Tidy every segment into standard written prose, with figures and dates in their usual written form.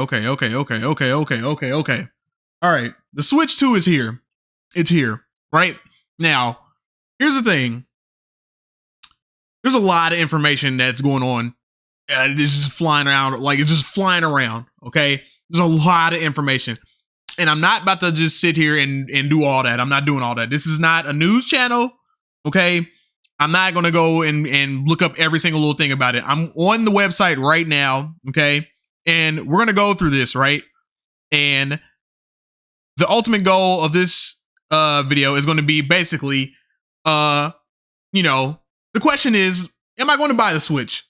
Okay. All right. The Switch 2 is here. It's here, right? Now, here's the thing. There's a lot of information that's going on. It's just flying around. Like, it's just flying around, okay? There's a lot of information. And I'm not about to just sit here and do all that. I'm not doing all that. This is not a news channel, okay? I'm not going to go and look up every single little thing about it. I'm on the website right now, okay? And we're going to go through this, right? And the ultimate goal of this video is going to be basically, you know, the question is, am I going to buy the Switch?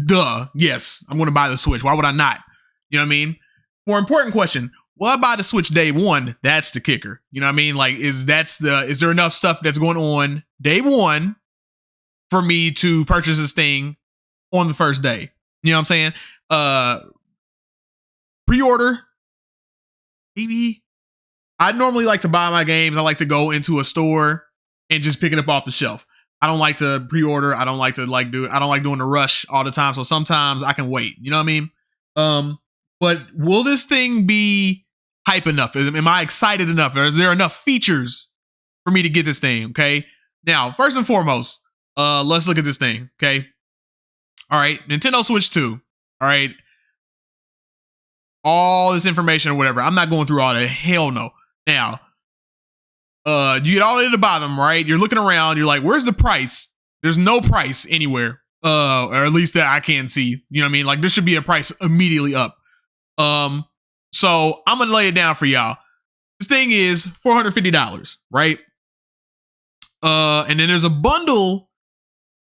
Duh. Yes, I'm going to buy the Switch. Why would I not? You know what I mean? More important question. Will I buy the Switch day one? That's the kicker. You know what I mean? Like, is there enough stuff that's going on day one for me to purchase this thing on the first day? You know what I'm saying? Pre-order. Maybe. I normally like to buy my games. I like to go into a store and just pick it up off the shelf. I don't like to pre-order. I don't like to I don't like doing the rush all the time. So sometimes I can wait. You know what I mean? But will this thing be hype enough? Am I excited enough? Or is there enough features for me to get this thing? Okay. Now, first and foremost, let's look at this thing. Okay. All right. Nintendo Switch 2. All right. All this information or whatever. I'm not going through all that. Hell no. Now, you get all the way to the bottom, right? You're looking around. You're like, where's the price? There's no price anywhere. Or at least that I can see. You know what I mean? Like, there should be a price immediately up. So I'm gonna lay it down for y'all. This thing is $450, right? And then there's a bundle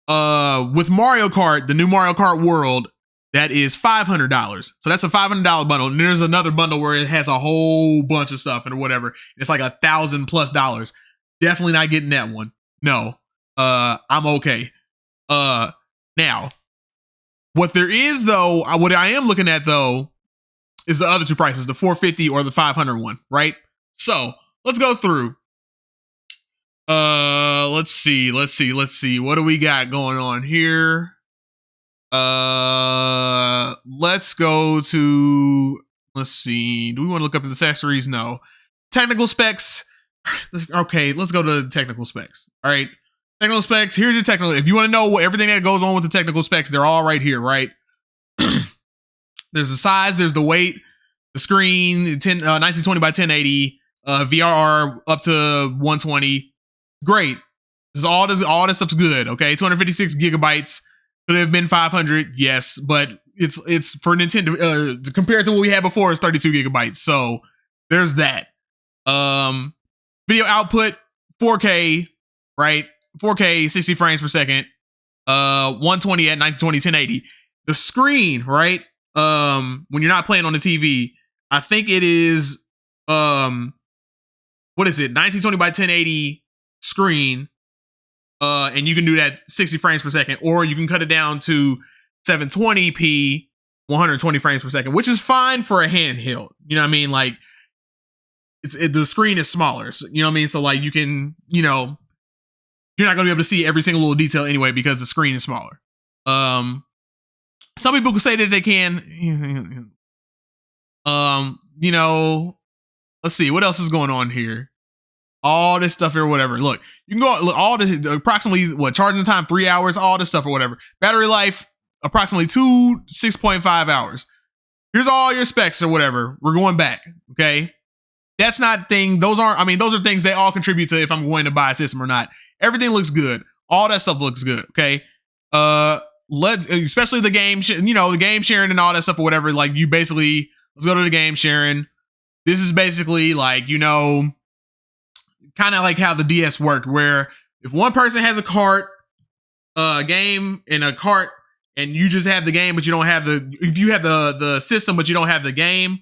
with Mario Kart, the new Mario Kart World, that is $500. So that's a $500 bundle. And there's another bundle where it has a whole bunch of stuff and whatever. It's like $1,000+. Definitely not getting that one. No. I'm okay. Now, what there is though, what I am looking at though, is the other two prices, the $450 or the $500 one, right? So let's go through. Let's see. What do we got going on here? Let's go to, let's see. Do we want to look up the accessories? No. Technical specs. Okay, let's go to the technical specs. All right. Technical specs. Here's your technical. If you want to know everything that goes on with the technical specs, they're all right here, right? There's the size, there's the weight, the screen, 1920 by 1080, VRR up to 120. Great. All this stuff's good. Okay, 256 gigabytes. Could have been 500, yes, but it's for Nintendo. Compared to what we had before, it's 32 gigabytes. So there's that. Video output 4K, right? 4K, 60 frames per second. 120 at 1920, 1080. The screen, right? When you're not playing on the TV, I think it is what is it? 1920 by 1080 screen. And you can do that 60 frames per second, or you can cut it down to 720p, 120 frames per second, which is fine for a handheld. You know what I mean? Like, the screen is smaller. So, you know what I mean? So like you can, you know, you're not gonna be able to see every single little detail anyway because the screen is smaller. Some people can say that they can. You know, let's see what else is going on here. All this stuff or whatever. Look, you can go look all this approximately charging time 3 hours, all this stuff or whatever. Battery life approximately 6.5 hours. Here's all your specs or whatever. We're going back. Okay. That's not thing. Those aren't, I mean, those are things they all contribute to if I'm going to buy a system or not. Everything looks good. All that stuff looks good. Okay. Especially the game, the game sharing and all that stuff or whatever. Like you basically, let's go to the game sharing. This is basically like, kind of like how the DS worked, where if one person has a cart, game in a cart, and you just have the game, but you don't have if you have the system, but you don't have the game,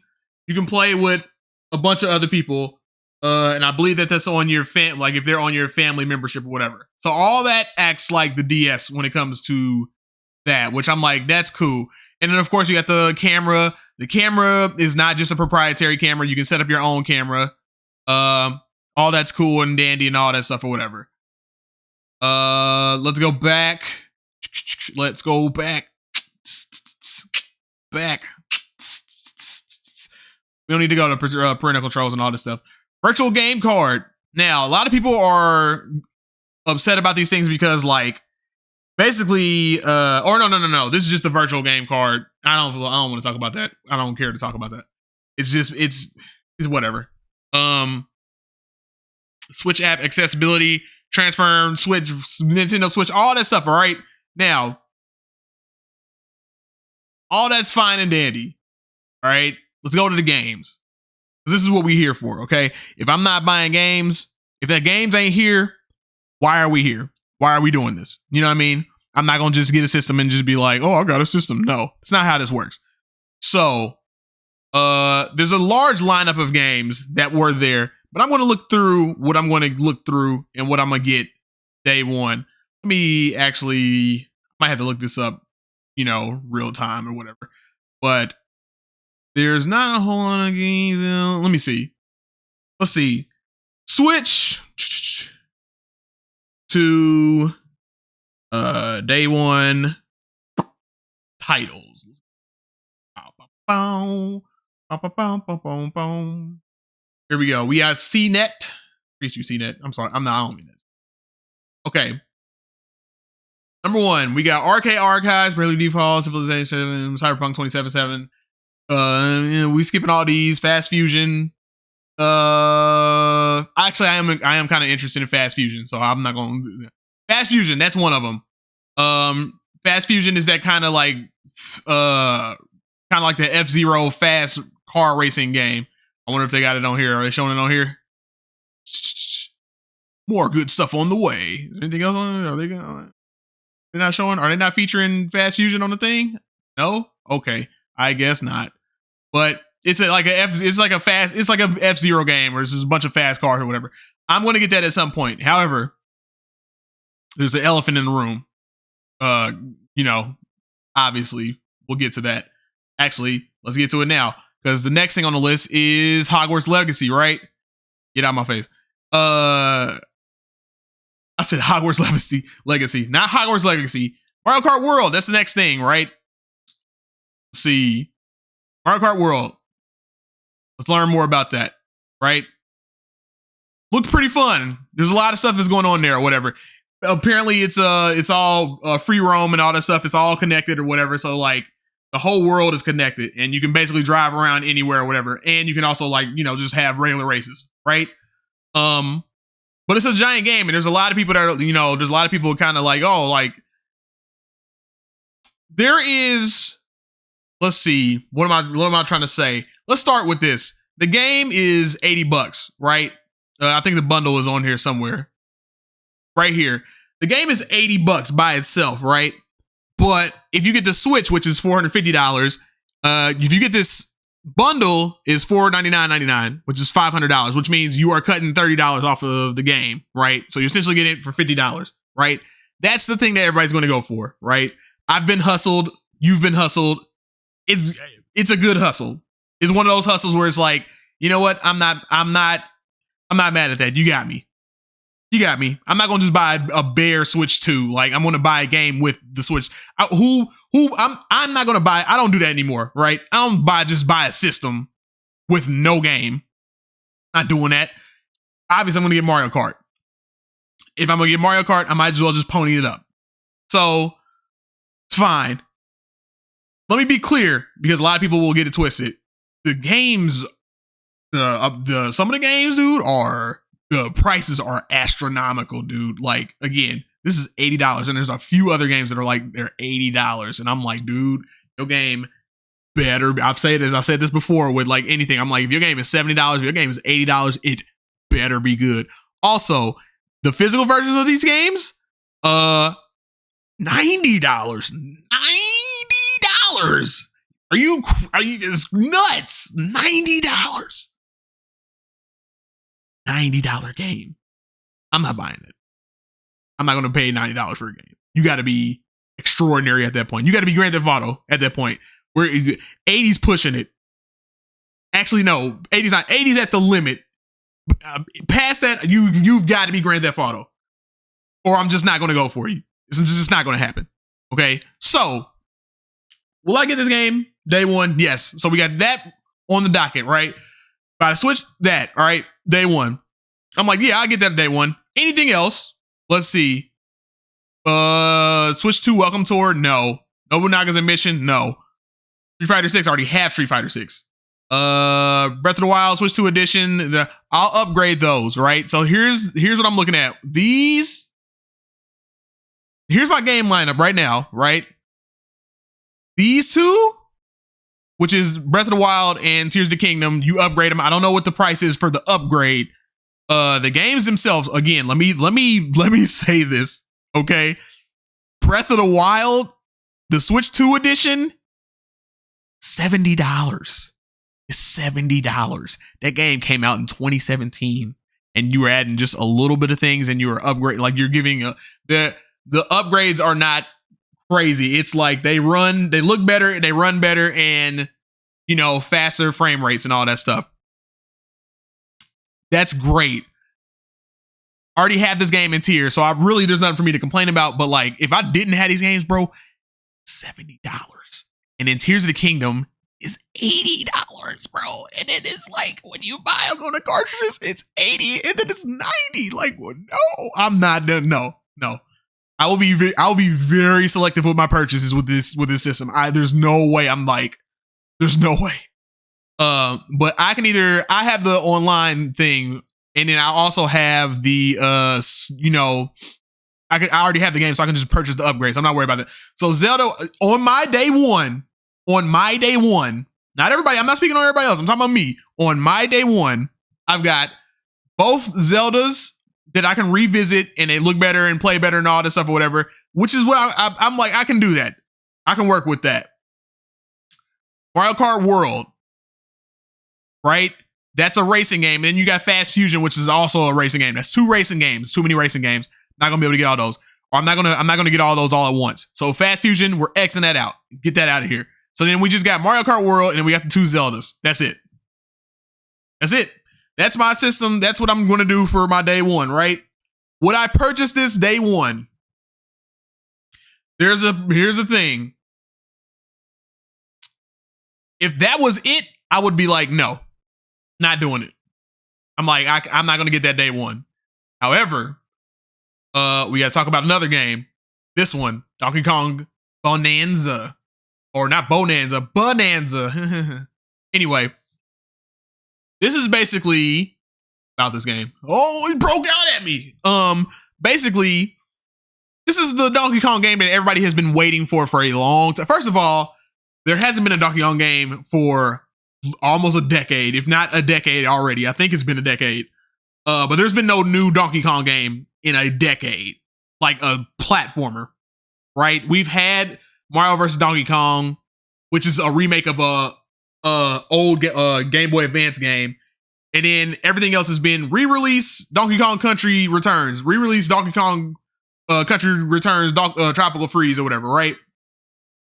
you can play with a bunch of other people. And I believe that's on your like if they're on your family membership or whatever. So all that acts like the DS when it comes to that, which I'm like, that's cool. And then of course you got the camera. The camera is not just a proprietary camera. You can set up your own camera. All that's cool and dandy and all that stuff or whatever. Let's go back. Let's go back. Back. We don't need to go to parental controls and all this stuff. Virtual game card. Now, a lot of people are upset about these things because, like, basically, or no. This is just the virtual game card. I don't want to talk about that. I don't care to talk about that. It's just it's whatever. Switch app accessibility, transfer, Switch, Nintendo Switch, all that stuff. All right, now, all that's fine and dandy. All right, let's go to the games. This is what we here for. Okay, if I'm not buying games, if the games ain't here, why are we here? Why are we doing this? You know what I mean? I'm not gonna just get a system and just be like, oh, I got a system. No, it's not how this works. So, there's a large lineup of games that were there, but I'm going to look through what I'm going to look through and what I'm going to get day one. Let me actually, might have to look this up, you know, real time or whatever. But there's not a whole lot of games. Let me see. Let's see. Switch to day one titles. Here we go. We got CNET. Appreciate you, CNET. I'm sorry. I don't mean that. Okay. Number one, we got Arcade Archives, Bravely Default, Civilization, Cyberpunk 2077. We skipping all these. Fast Fusion. Actually, I am kind of interested in Fast Fusion, so I'm not going to do that. Fast Fusion, that's one of them. Fast Fusion is that kind of like the F-Zero fast car racing game. I wonder if they got it on here. Are they showing it on here? More good stuff on the way. Is there anything else on it? Are they going? They're not showing? Are they not featuring Fast Fusion on the thing? No? Okay. I guess not. But it's like a F-Zero game, or it's just a bunch of fast cars or whatever. I'm going to get that at some point. However, there's an elephant in the room. You know, obviously, we'll get to that. Actually, let's get to it now, because the next thing on the list is Hogwarts Legacy, right? Get out of my face. I said Hogwarts Legacy, not Hogwarts Legacy. Mario Kart World, that's the next thing, right? Let's see. Mario Kart World. Let's learn more about that, right? Looked pretty fun. There's a lot of stuff that's going on there or whatever. Apparently it's all free roam and all that stuff. It's all connected or whatever. So like the whole world is connected and you can basically drive around anywhere or whatever. And you can also like, you know, just have regular races, right? But it's a giant game and there's a lot of people that are, you know, there's a lot of people kind of like, oh, like there is, let's see, what am I trying to say? Let's start with this. The game is $80, right? I think the bundle is on here somewhere. Right here. The game is $80 by itself, right? But if you get the Switch, which is $450, if you get this bundle is $499.99, which is $500, which means you are cutting $30 off of the game, right? So you're essentially getting it for $50, right? That's the thing that everybody's going to go for, right? I've been hustled. You've been hustled. It's a good hustle. It's one of those hustles where it's like, you know what? I'm not mad at that. You got me. You got me. I'm not gonna just buy a bare Switch 2. Like I'm gonna buy a game with the Switch. I'm not gonna buy. I don't do that anymore, right? I don't just buy a system with no game. Not doing that. Obviously, I'm gonna get Mario Kart. If I'm gonna get Mario Kart, I might as well just pony it up. So it's fine. Let me be clear, because a lot of people will get it twisted. The games, some of the games, dude, the prices are astronomical, dude. Like, again, this is $80, and there's a few other games that are like, they're $80. And I'm like, dude, your game better be, I've said this before with like anything. I'm like, if your game is $70, if your game is $80, it better be good. Also, the physical versions of these games, $90. $90. Are you, it's nuts. $90. $90 game. I'm not buying it. I'm not going to pay $90 for a game. You got to be extraordinary at that point. You got to be Grand Theft Auto at that point. Where 80's pushing it. Actually, no, 80's not. 80's at the limit. Past that, you've got to be Grand Theft Auto, or I'm just not going to go for you. It's just not going to happen. Okay, so will I get this game day one? Yes. So we got that. on the docket, right? Gotta switch that, all right? Day one. I'm like, yeah, I get that day one. Anything else? Let's see. Switch 2 Welcome Tour? No. Nobunaga's Admission? No. Street Fighter 6, already have Street Fighter 6. Breath of the Wild, Switch 2 Edition. I'll upgrade those, right? So here's what I'm looking at. Here's my game lineup right now, right? These two, which is Breath of the Wild and Tears of the Kingdom, you upgrade them. I don't know what the price is for the upgrade. The games themselves, again, let me say this, okay? Breath of the Wild, the Switch 2 edition, $70. It's $70. That game came out in 2017, and you were adding just a little bit of things, and you were upgrading, like you're giving the upgrades are not crazy. It's like they look better, they run better, and you know, faster frame rates and all that stuff. That's great. I already have this game in tier, so there's nothing for me to complain about. But like, if I didn't have these games, bro, $70. And then Tears of the Kingdom is $80, bro. And it is like, when you buy them on the cartridges, it's 80 and then it's 90. Like, well, no, I'm not done. No. I will be very selective with my purchases with this system. There's no way there's no way. But I have the online thing, and then I also have the I already have the game, so I can just purchase the upgrades. I'm not worried about that. So Zelda on my day one, not everybody, I'm not speaking on everybody else, I'm talking about me. On my day one, I've got both Zeldas that I can revisit and they look better and play better and all this stuff or whatever, which is what I'm like, I can do that. I can work with that. Mario Kart World, right? That's a racing game. And then you got Fast Fusion, which is also a racing game. That's 2 racing games, too many racing games. Not gonna be able to get all those. Or I'm not gonna get all those all at once. So Fast Fusion, we're Xing that out. Get that out of here. So then we just got Mario Kart World, and then we got the 2 Zeldas. That's it. That's my system. That's what I'm gonna do for my day one, right? Would I purchase this day one? Here's the thing. If that was it, I would be like, no, not doing it. I'm like, I'm not gonna get that day one. However, we gotta talk about another game. This one, Donkey Kong Bonanza. Or not Bonanza, Bonanza. Anyway, this is basically about this game. Oh, it broke out at me. Basically, this is the Donkey Kong game that everybody has been waiting for a long time. First of all, there hasn't been a Donkey Kong game for almost a decade, if not a decade already. I think it's been a decade. But there's been no new Donkey Kong game in a decade, like a platformer, right? We've had Mario vs. Donkey Kong, which is a remake of a old Game Boy Advance game. And then everything else has been re-release Donkey Kong Country Returns, re-release Donkey Kong Country Returns, Tropical Freeze or whatever, right?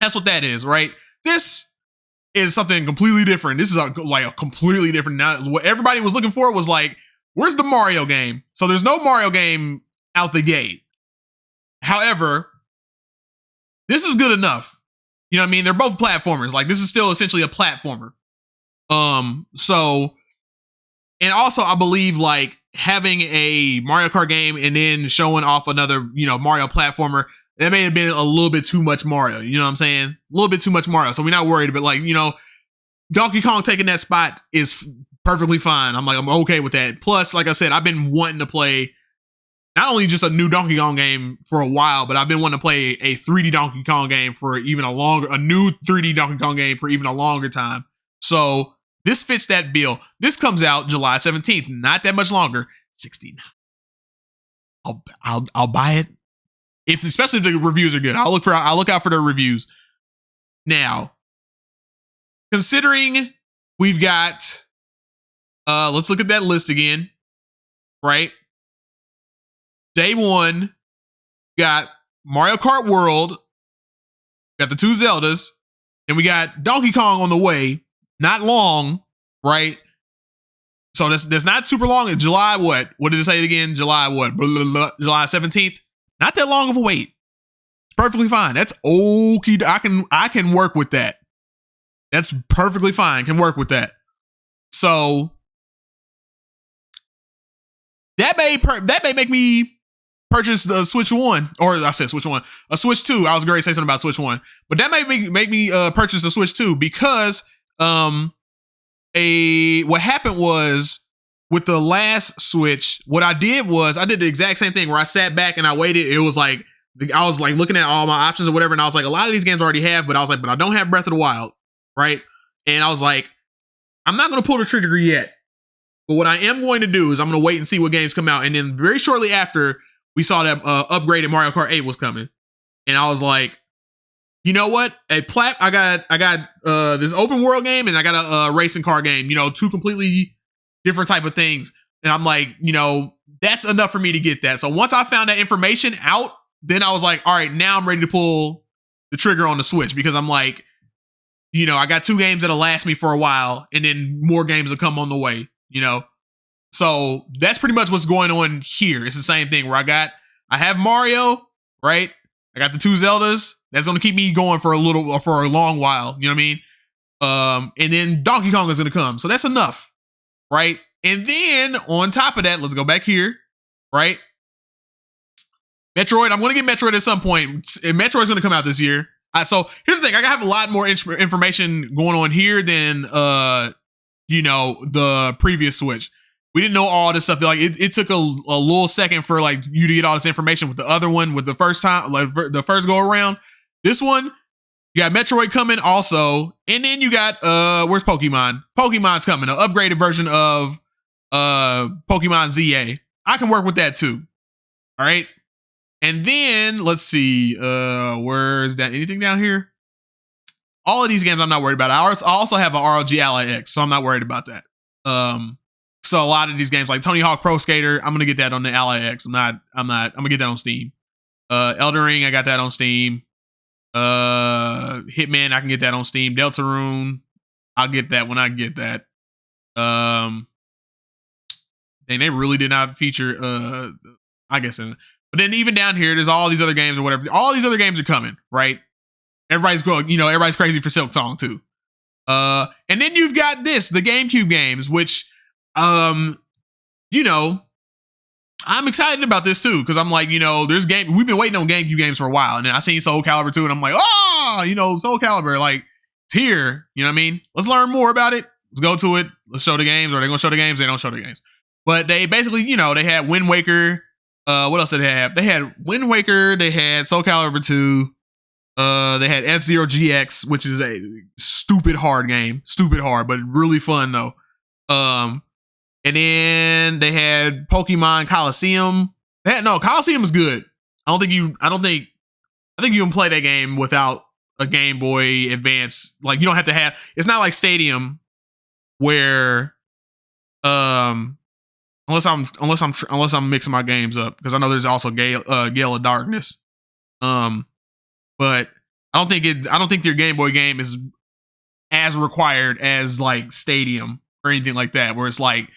That's what that is, right? This is something completely different. This is a completely different. Now, what everybody was looking for was like, where's the Mario game? So there's no Mario game out the gate. However, this is good enough. You know what I mean? They're both platformers. Like, this is still essentially a platformer. So, and also I believe like having a Mario Kart game and then showing off another, Mario platformer, that may have been a little bit too much Mario. You know what I'm saying? A little bit too much Mario. So we're not worried, but like, Donkey Kong taking that spot is perfectly fine. I'm okay with that. Plus, like I said, I've been wanting to play not only just a new Donkey Kong game for a while, but I've been wanting to play a 3D Donkey Kong game for a new 3D Donkey Kong game for even a longer time. So this fits that bill. This comes out July 17th, not that much longer. $69. I'll buy it. Especially if the reviews are good. I'll look out for the reviews. Now, considering we've got let's look at that list again. Right? Day one, got Mario Kart World, got the 2 Zeldas, and we got Donkey Kong on the way. Not long, right? So that's not super long. It's July what? What did it say again? July what? Blah, blah, blah, July 17th. Not that long of a wait. It's perfectly fine. That's okay. I can work with that. That's perfectly fine. Can work with that. So that may make me purchase the Switch 1, or I said Switch 1, a Switch 2. I was going to say something about Switch 1, but that may make me purchase a Switch 2 because what happened was with the last Switch, what I did was I did the exact same thing where I sat back and I waited. It was like I was like looking at all my options or whatever, and I was like, a lot of these games I already have, but I was like, but I don't have Breath of the Wild, right? And I was like, I'm not going to pull the trigger yet. But what I am going to do is I'm going to wait and see what games come out. And then very shortly after, we saw that upgraded Mario Kart 8 was coming. And I was like, you know what? I got this open world game and I got a racing car game, you know, two completely different type of things. And I'm like, you know, that's enough for me to get that. So once I found that information out, then I was like, all right, now I'm ready to pull the trigger on the Switch because I'm like, you know, I got two games that'll last me for a while and then more games will come on the way, you know? So that's pretty much what's going on here. It's the same thing where I have Mario, right? I got the two Zeldas. That's going to keep me going for a long while. You know what I mean? And then Donkey Kong is going to come. So that's enough, right? And then on top of that, let's go back here, right? Metroid, I'm going to get Metroid at some point. Metroid's going to come out this year. So here's the thing. I have a lot more information going on here than, you know, the previous Switch. We didn't know all this stuff. Like it took a little second for like you to get all this information with the other one, with the first time, like the first go around. This one, you got Metroid coming also. And then you got, where's Pokemon? Pokemon's coming, an upgraded version of Pokemon ZA. I can work with that too. All right. And then let's see, where's that? Anything down here? All of these games I'm not worried about. I also have an ROG Ally X, so I'm not worried about that. So a lot of these games like Tony Hawk Pro Skater, I'm gonna get that on the Ally X. I'm gonna get that on Steam. Elden Ring, I got that on Steam. Hitman, I can get that on Steam. Deltarune, I'll get that when I get that. And they really did not feature I guess in it. But then even down here, there's all these other games or whatever. All these other games are coming, right? Everybody's going, you know, everybody's crazy for Silk Song too. And then you've got the GameCube games, which, you know, I'm excited about this too, because I'm like, you know, we've been waiting on GameCube games for a while, and then I seen Soul Calibur 2, and I'm like, you know, Soul Calibur, like, it's here. You know what I mean? Let's learn more about it. Let's go to it. Let's show the games. Or they're gonna show the games, they don't show the games. But they basically, you know, they had Wind Waker. What else did they have? They had Wind Waker, they had Soul Calibur 2, they had F-Zero GX, which is a stupid hard game. Stupid hard, but really fun though. And then they had Pokemon Coliseum. Coliseum is good. I think you can play that game without a Game Boy Advance. Like you don't have to have, it's not like Stadium where, unless I'm mixing my games up, because I know there's also Gale of Darkness. But I don't think your Game Boy game is as required as like Stadium or anything like that, where it's like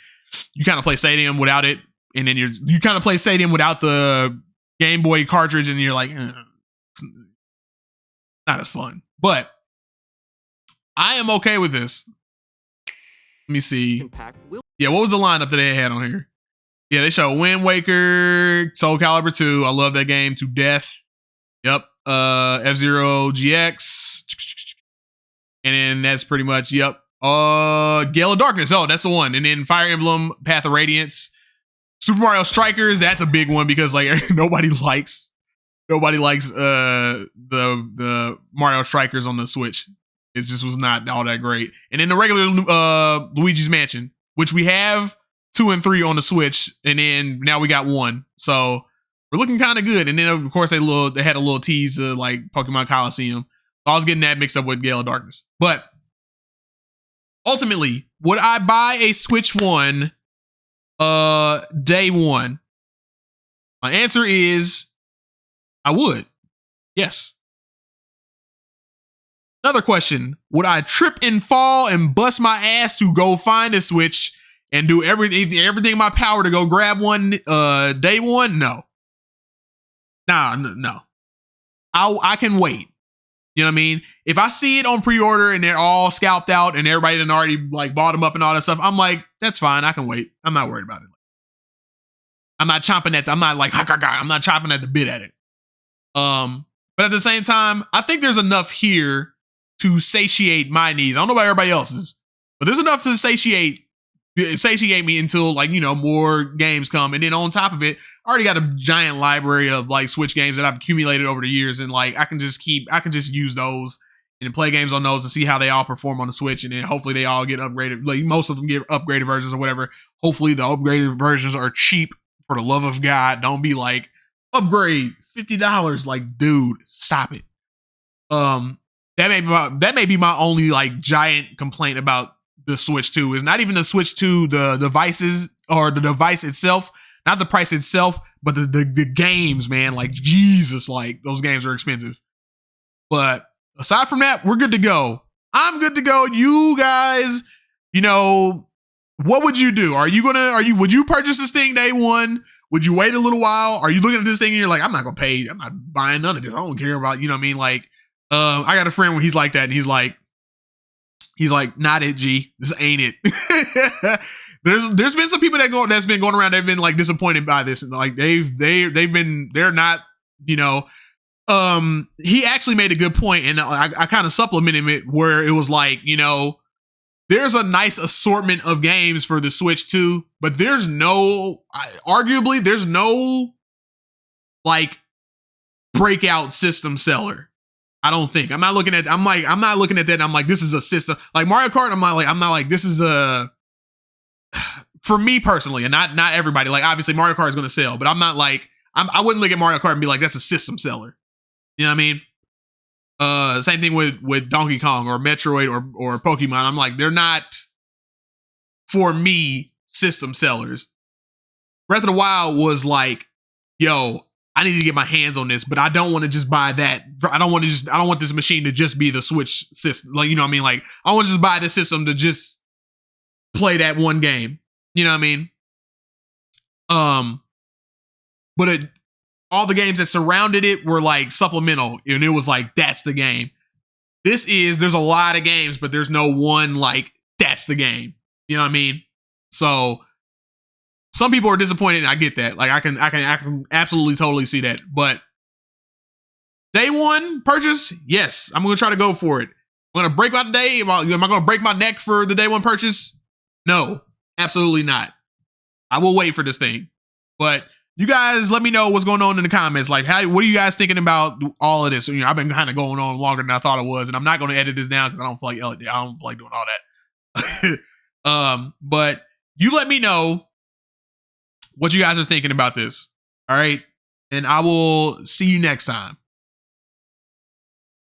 you kind of play Stadium without it, and then you kind of play Stadium without the Game Boy cartridge, and you're like, it's not as fun. But I am okay with this. Let me see. Yeah, what was the lineup that they had on here? Yeah, they show Wind Waker, Soul Calibur 2. I love that game to death. Yep. F-Zero GX. And then that's pretty much, yep. Gale of Darkness. Oh, that's the one. And then Fire Emblem, Path of Radiance. Super Mario Strikers, that's a big one because like nobody likes the Mario Strikers on the Switch. It just was not all that great. And then the regular Luigi's Mansion, which we have 2 and 3 on the Switch, and then now we got 1. So we're looking kind of good. And then of course they had a little tease like Pokemon Coliseum. I was getting that mixed up with Gale of Darkness. But ultimately, would I buy a Switch 1 day one? My answer is I would. Yes. Another question. Would I trip and fall and bust my ass to go find a Switch and do everything in my power to go grab one day one? No. No. I can wait. You know what I mean? If I see it on pre-order and they're all scalped out and everybody done already like bought them up and all that stuff, I'm like, that's fine. I can wait. I'm not worried about it. I'm not chomping at the, I'm not like, I'm not chopping at the bit at it. But at the same time, I think there's enough here to satiate my needs. I don't know about everybody else's, but there's enough to satiate me until like, you know, more games come. And then on top of it, I already got a giant library of like Switch games that I've accumulated over the years. And like, I can just use those and play games on those and see how they all perform on the Switch. And then hopefully they all get upgraded. Like most of them get upgraded versions or whatever. Hopefully the upgraded versions are cheap, for the love of God. Don't be like, upgrade $50. Like, dude, stop it. That may be my only like giant complaint about the Switch 2 is not even the Switch 2, the devices or the device itself, not the price itself, but the games, man. Like, Jesus, like those games are expensive. But aside from that, we're good to go. I'm good to go. You guys, you know, what would you do? Would you purchase this thing day one? Would you wait a little while? Are you looking at this thing and you're like, I'm not buying none of this. I don't care about, you know what I mean? Like, I got a friend where he's like that and he's like, not it, G. This ain't it. There's been some people that's been going around, they've been like disappointed by this. And like they're not, you know, he actually made a good point and I kind of supplemented it where it was like, you know, there's a nice assortment of games for the Switch 2, but arguably there's no like breakout system seller. I don't think. I'm not looking at that. And I'm like, this is a system like Mario Kart. I'm not like this is a, for me personally, and not everybody. Like obviously Mario Kart is going to sell, but I'm not like, I wouldn't look at Mario Kart and be like, that's a system seller. You know what I mean? Same thing with Donkey Kong or Metroid or Pokemon. I'm like, they're not for me system sellers. Breath of the Wild was like, yo, I need to get my hands on this, but I don't want to just buy that. I don't want this machine to just be the Switch system. Like, you know what I mean? Like, I want to just buy this system to just play that one game. You know what I mean? But all the games that surrounded it were like supplemental, and it was like, that's the game. There's a lot of games, but there's no one like, that's the game. You know what I mean? So some people are disappointed, and I get that. Like I can absolutely totally see that. But day one purchase, yes, I'm gonna try to go for it. I'm gonna break my day. Am I gonna break my neck for the day one purchase? No, absolutely not. I will wait for this thing. But you guys let me know what's going on in the comments. Like, what are you guys thinking about all of this? You know, I've been kind of going on longer than I thought it was, and I'm not going to edit this down because I don't feel like doing all that. But you let me know what you guys are thinking about this. All right, and I will see you next time.